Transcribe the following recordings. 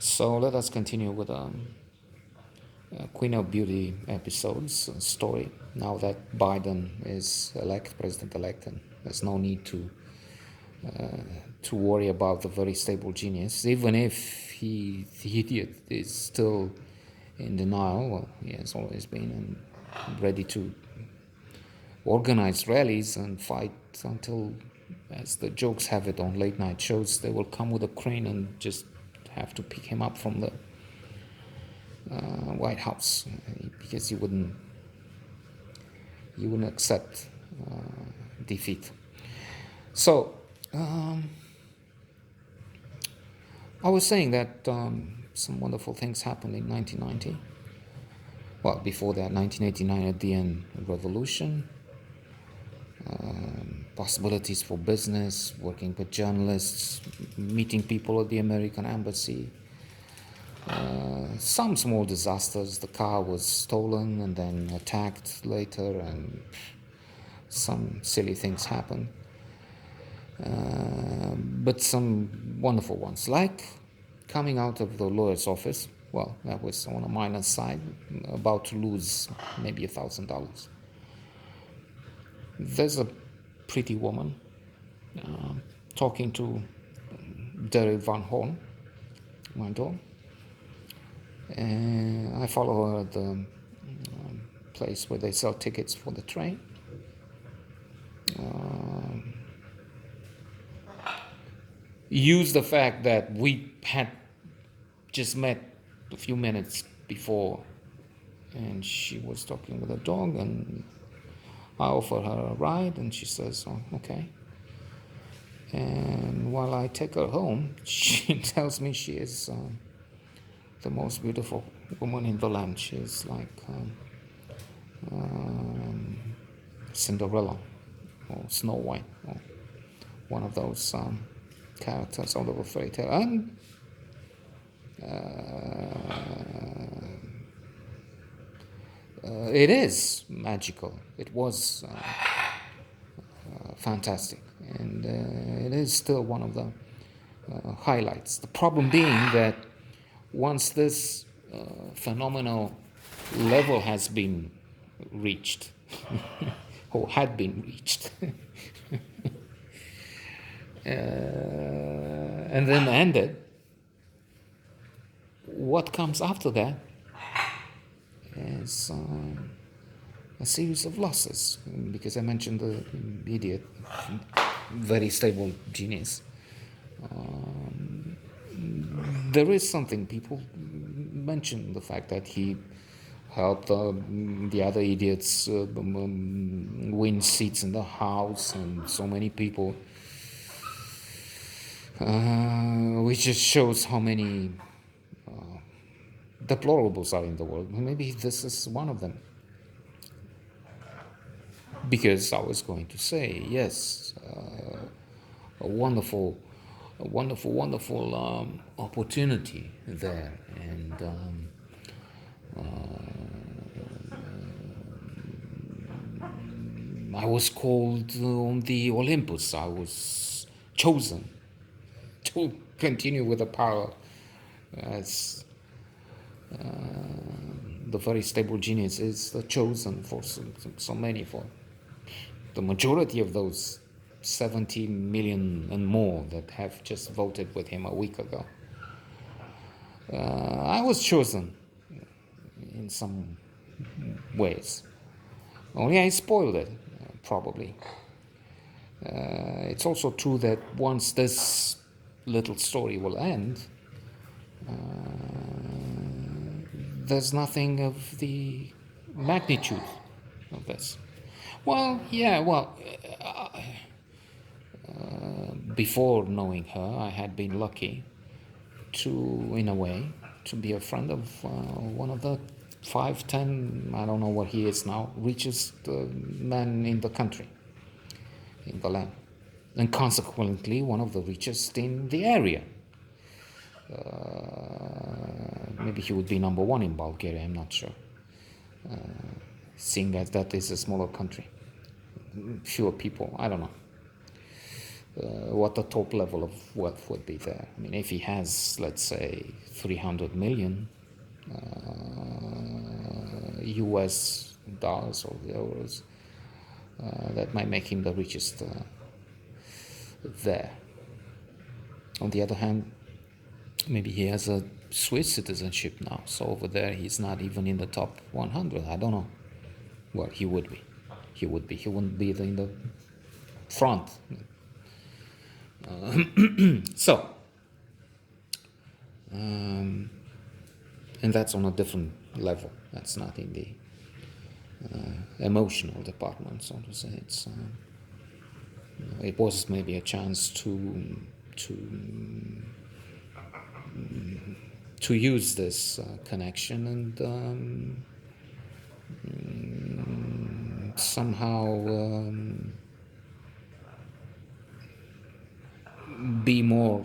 So let us continue with Queen of Beauty episodes story. Now that Biden is president-elect, and there's no need to worry about the very stable genius, even if the idiot is still in denial. Well, he has always been, and ready to organize rallies and fight until, as the jokes have it on late night shows, they will come with a crane and just have to pick him up from the White House, because he wouldn't accept defeat. So I was saying that some wonderful things happened in 1990. Well, before that, 1989 at the end, revolution, possibilities for business, working with journalists, meeting people at the American embassy. Some small disasters. The car was stolen and then attacked later, and some silly things happened. But some wonderful ones, like coming out of the lawyer's office. Well, that was on a minor side, about to lose maybe $1,000. There's a pretty woman talking to Derek Van Horn, my dog. And I follow her at the place where they sell tickets for the train. Use the fact that we had just met a few minutes before, and she was talking with a dog, and I offer her a ride, and she says, "Oh, okay." And while I take her home, she tells me she is the most beautiful woman in the land. She is like Cinderella or Snow White, or one of those characters out of a fairy tale. And it is magical. It was fantastic, and it is still one of the highlights. The problem being that once this phenomenal level has been reached, or had been reached, and then ended, what comes after that is a series of losses, because I mentioned the idiot, very stable genius. There is something, people mention the fact that he helped the other idiots win seats in the House, and so many people, which just shows how many deplorables are in the world. Maybe this is one of them. Because I was going to say, yes, a wonderful opportunity there, and I was called on the Olympus. I was chosen to continue with the power, as the very stable genius is chosen for so many, for the majority of those 70 million and more that have just voted with him a week ago. I was chosen in some ways. Only I spoiled it, probably. It's also true that once this little story will end, there's nothing of the magnitude of this. Well, yeah, before knowing her, I had been lucky to, in a way, to be a friend of one of the 5, 10, I don't know what he is now, richest man in the country, in the land, and consequently one of the richest in the area. Maybe he would be number one in Bulgaria, I'm not sure, seeing as that is a smaller country, fewer people, I don't know. what the top level of wealth would be there. I mean, if he has, let's say, 300 million US dollars or euros, that might make him the richest there. On the other hand, maybe he has a Swiss citizenship now, so over there he's not even in the top 100. I don't know. Well, he would be. He would be. He wouldn't be in the front. So, and that's on a different level. That's not in the emotional department, so to say. It's it was maybe a chance to use this connection and somehow be more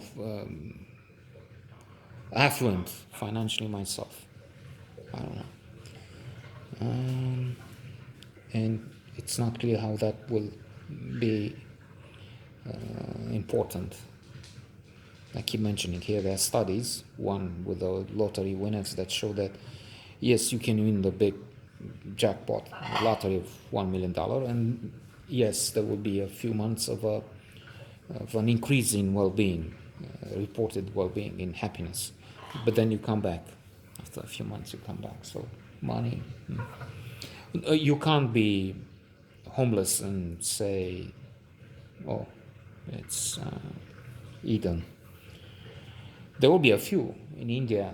affluent financially myself. I don't know. And it's not clear how that will be important. I keep mentioning here there are studies, one with the lottery winners, that show that yes, you can win the big jackpot lottery of $1 million, and yes, there will be a few months of an increase in well-being, reported well-being, in happiness, but then you come back after a few months. You come back. So money, you can't be homeless and say, oh, it's Eden. There will be a few in India.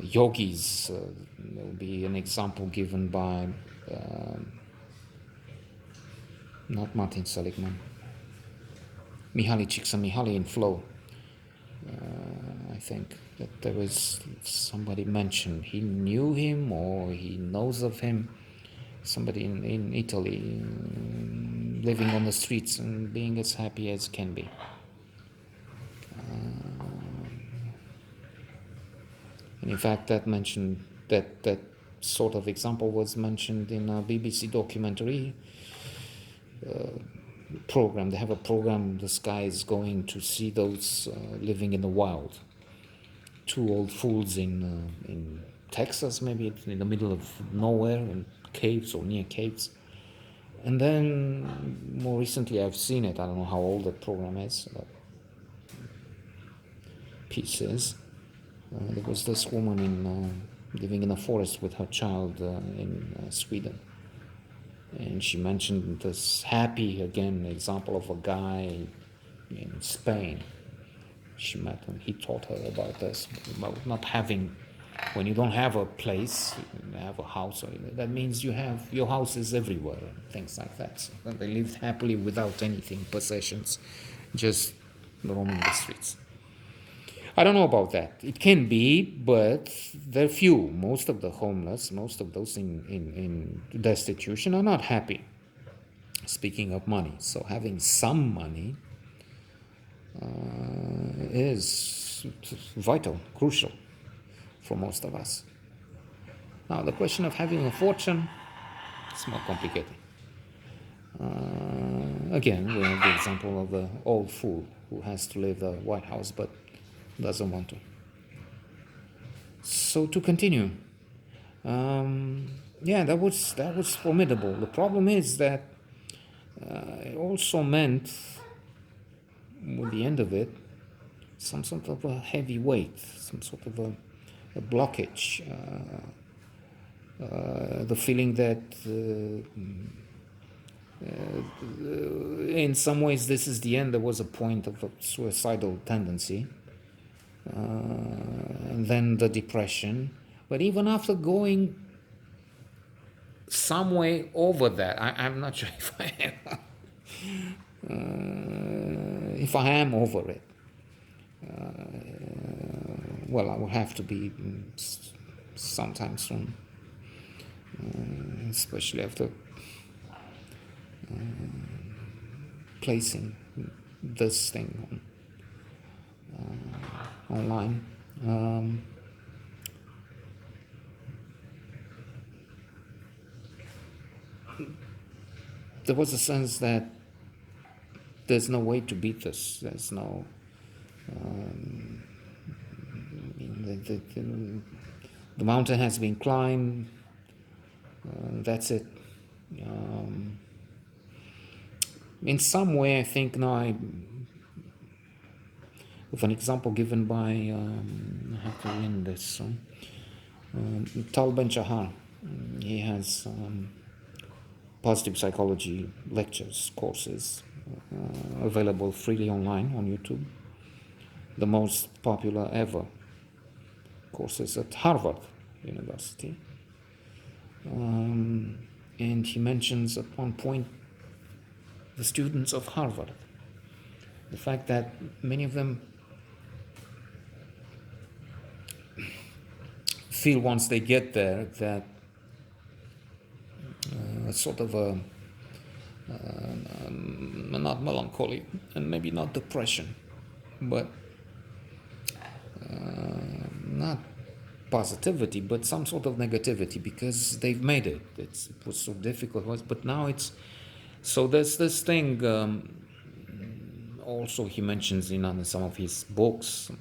Yogis, there will be an example given by not Martin Seligman, Mihaly Csikszentmihalyi in Flow. I think that there was somebody mentioned he knew him or he knows of him, somebody in Italy, living on the streets and being as happy as can be. And in fact, that sort of example was mentioned in a BBC documentary program. They have a program, this guy is going to see those living in the wild. Two old fools in Texas, maybe in the middle of nowhere, in caves or near caves. And then more recently I've seen it, I don't know how old the program is, but pieces. There was this woman living in a forest with her child in Sweden. And she mentioned this happy, again, example of a guy in Spain. She met him, he taught her about this, about not having, when you don't have a place, you have a house, that means your house is everywhere, and things like that. So they lived happily without anything, possessions, just roaming the streets. I don't know about that. It can be, but they're few. Most of the homeless, most of those in destitution are not happy. Speaking of money, so having some money is vital, crucial for most of us. Now, the question of having a fortune is more complicated. Again, we have the example of the old fool who has to leave the White House but doesn't want to. So to continue, that was formidable. The problem is that it also meant, with the end of it, some sort of a heavy weight, some sort of a blockage, the feeling that in some ways this is the end. There was a point of a suicidal tendency, and then the depression. But even after going some way over that, I'm not sure if I am over it. Well, I will have to be sometime soon, especially after placing this thing online. there was a sense that there's no way to beat this. There's no. I mean, the mountain has been climbed. That's it. In some way, I think now, with an example given by, I have to win this, Tal Ben-Shahar. He has positive psychology lectures, courses available freely online on YouTube. The most popular ever courses at Harvard University. And he mentions at one point the students of Harvard. The fact that many of them feel once they get there that sort of a not melancholy and maybe not depression, but not positivity, but some sort of negativity, because they've made it. It was so difficult, but now it's so. There's this thing. Also, he mentions in some of his books.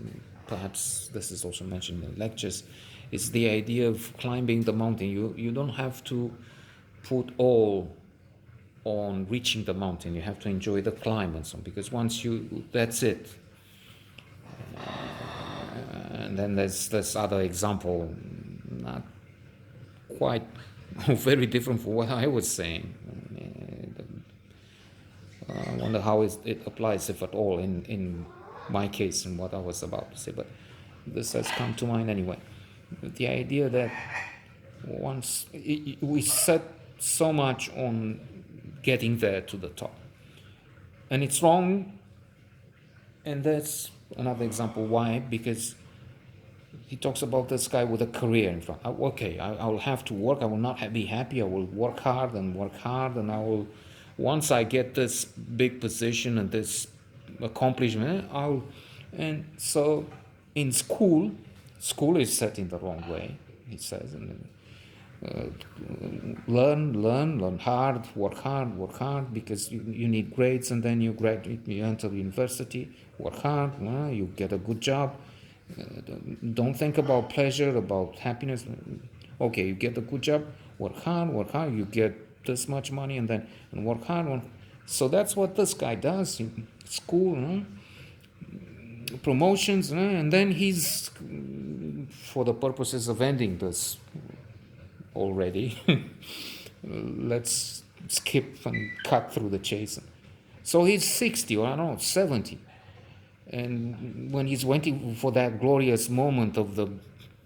Perhaps this is also mentioned in lectures. Is the idea of climbing the mountain. You don't have to put all on reaching the mountain. You have to enjoy the climb and so on, because once that's it. And then there's this other example, not quite very different from what I was saying. I wonder how it applies, if at all, in my case and what I was about to say, but this has come to mind anyway. The idea that once we set so much on getting there to the top, and it's wrong, and that's another example why, because he talks about this guy with a career in front. Okay, I will have to work. I will not be happy. I will work hard, and I will. Once I get this big position and this accomplishment, and so in school is set in the wrong way. He says, learn hard, work hard, because you need grades, and then you graduate, you enter university, work hard, you get a good job. Don't think about pleasure, about happiness. Okay, you get a good job, work hard, you get this much money, and work hard. So that's what this guy does in school, promotions, and then he's, for the purposes of ending this already, let's skip and cut through the chase. So he's 60 or I don't know, 70. And when he's waiting for that glorious moment of the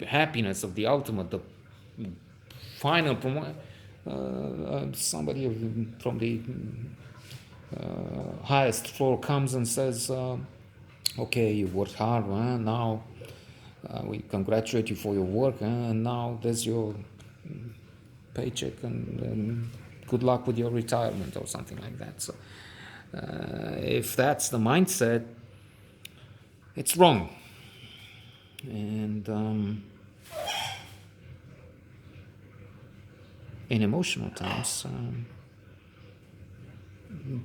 happiness of the ultimate, the final promotion, somebody from the highest floor comes and says, okay, you worked hard, now we congratulate you for your work, and now there's your paycheck, and good luck with your retirement, or something like that. So if that's the mindset, it's wrong. And in emotional terms,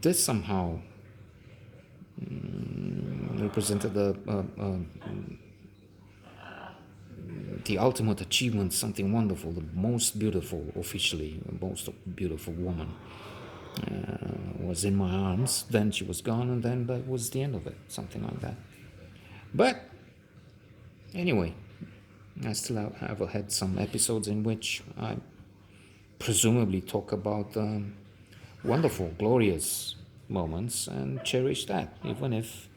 this somehow represented the ultimate achievement, something wonderful, the most beautiful, officially, most beautiful woman was in my arms. Then she was gone, and then that was the end of it, something like that. But anyway, I still have had some episodes in which I presumably talk about wonderful, glorious moments and cherish that, even if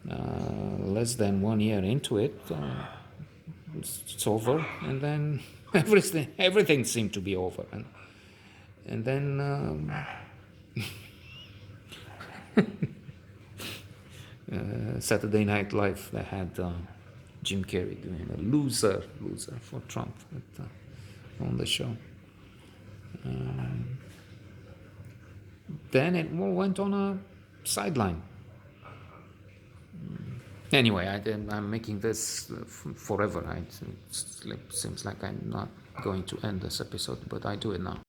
less than 1 year into it, it's over, and then everything seemed to be over, and then Saturday Night Live, they had Jim Carrey doing a loser for Trump on the show. Then it went on a sideline. Anyway, I'm making this forever. It seems like I'm not going to end this episode, but I do it now.